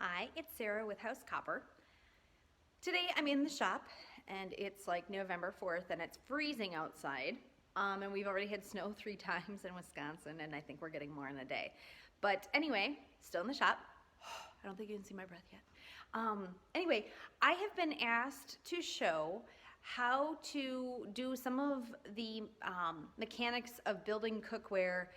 Hi, it's Sarah with House Copper. Today I'm in the shop and it's like November 4th and it's freezing outside. And we've already had snow 3 times in Wisconsin and I think we're getting more in a day. But anyway, still in the shop. I don't think you can see my breath yet. Anyway, I have been asked to show how to do some of the mechanics of building cookware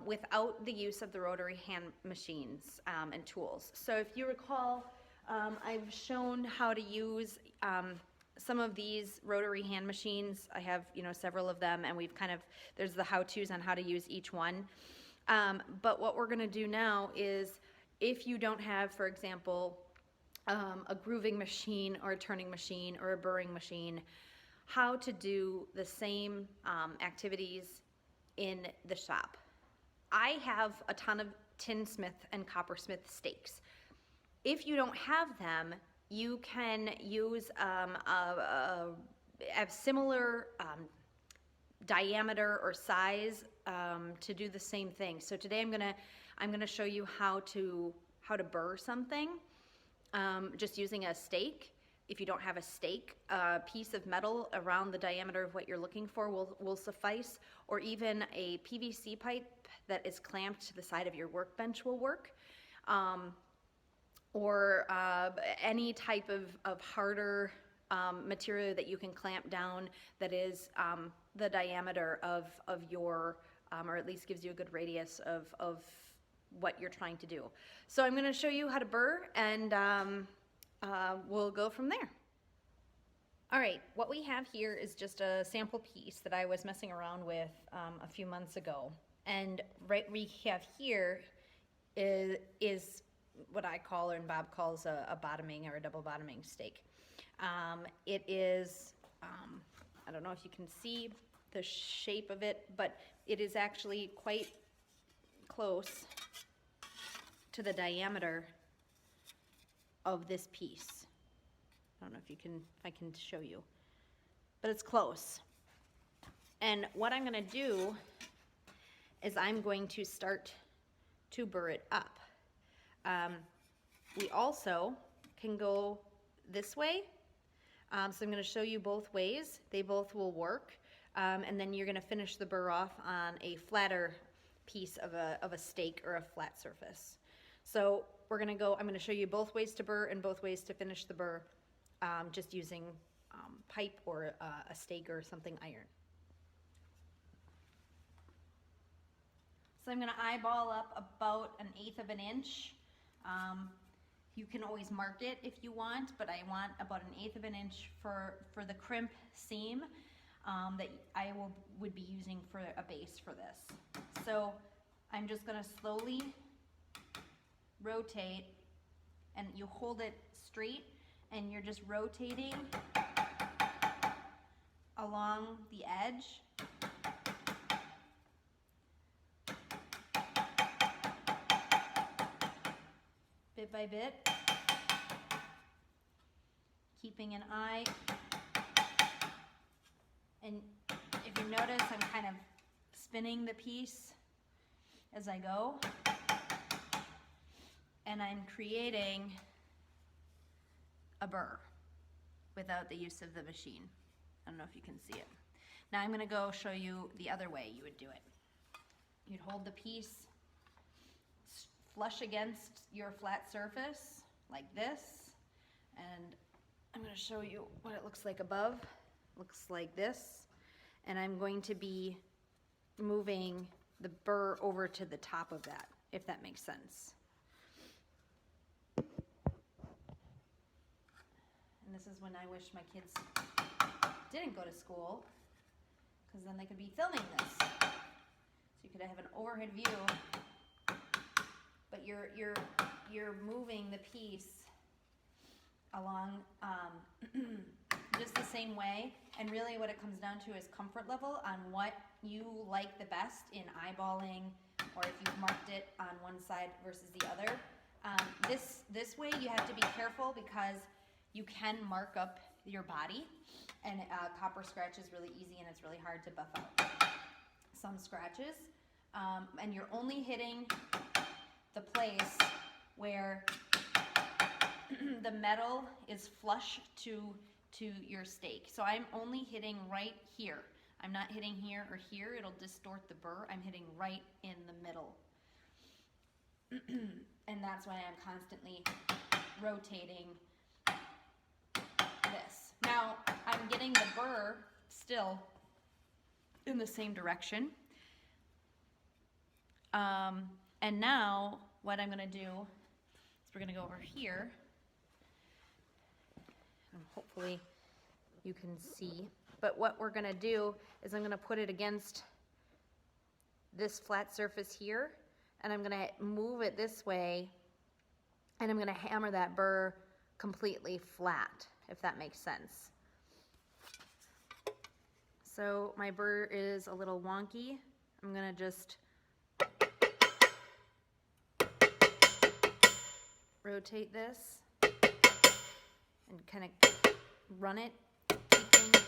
without the use of the rotary hand machines and tools. So if you recall, I've shown how to use some of these rotary hand machines. I have, several of them, and there's the how-tos on how to use each one. But what we're gonna do now is, if you don't have, for example, a grooving machine or a turning machine or a burring machine, how to do the same activities in the shop. I have a ton of tinsmith and coppersmith stakes. If you don't have them, you can use a similar diameter or size to do the same thing. So today I'm gonna show you how to burr something just using a stake. If you don't have a stake, a piece of metal around the diameter of what you're looking for will suffice, or even a PVC pipe that is clamped to the side of your workbench will work, or any type of harder material that you can clamp down that is the diameter of your, or at least gives you a good radius of what you're trying to do. So I'm going to show you how to burr, and we'll go from there. All right, what we have here is just a sample piece that I was messing around with a few months ago. And right we have here is what I call, and Bob calls, a bottoming or a double bottoming stake. It is, I don't know if you can see the shape of it, but it is actually quite close to the diameter of this piece. I don't know if I can show you, but it's close. And what I'm gonna do is I'm going to start to burr it up. We also can go this way. So I'm gonna show you both ways. They both will work. And then you're gonna finish the burr off on a flatter piece of a stake or a flat surface. So I'm gonna show you both ways to burr and both ways to finish the burr, just using pipe or a stake or something iron. So I'm gonna eyeball up about 1/8 of an inch. You can always mark it if you want, but I want about 1/8 of an inch for the crimp seam that I would be using for a base for this. So I'm just gonna slowly rotate, and you hold it straight and you're just rotating along the edge. Bit by bit, keeping an eye. And if you notice, I'm kind of spinning the piece as I go, and I'm creating a burr without the use of the machine. I don't know if you can see it. Now I'm gonna go show you the other way you would do it. You'd hold the piece flush against your flat surface like this, and I'm going to show you what it looks like above. It looks like this, and I'm going to be moving the burr over to the top of that, if that makes sense. And this is when I wish my kids didn't go to school, because then they could be filming this. So you could have an overhead view, but you're moving the piece along just the same way, and really what it comes down to is comfort level on what you like the best in eyeballing, or if you've marked it on one side versus the other. This way you have to be careful because you can mark up your body, and copper scratch is really easy and it's really hard to buff out some scratches, and you're only hitting the place where the metal is flush to your stake. So I'm only hitting right here. I'm not hitting here or here. It'll distort the burr. I'm hitting right in the middle. And that's why I'm constantly rotating this. Now, I'm getting the burr still in the same direction. And now what I'm going to do is we're going to go over here. And hopefully you can see. But what we're going to do is I'm going to put it against this flat surface here. And I'm going to move it this way. And I'm going to hammer that burr completely flat, if that makes sense. So my burr is a little wonky. I'm going to just rotate this and kind of run it, keeping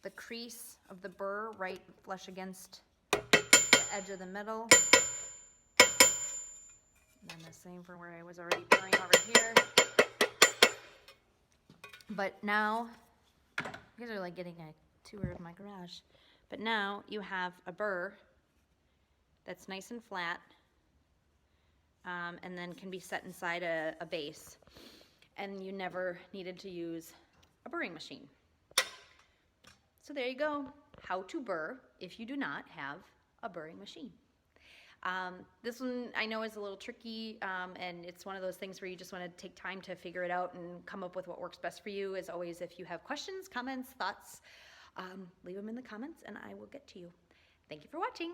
the crease of the burr right flush against the edge of the middle. And then the same for where I was already burring over here. But now, you guys are like getting a tour of my garage. But now you have a burr that's nice and flat, and then can be set inside a base. And you never needed to use a burring machine. So there you go, how to burr if you do not have a burring machine. This one I know is a little tricky, and it's one of those things where you just want to take time to figure it out and come up with what works best for you. As always, if you have questions, comments, thoughts, leave them in the comments and I will get to you. Thank you for watching.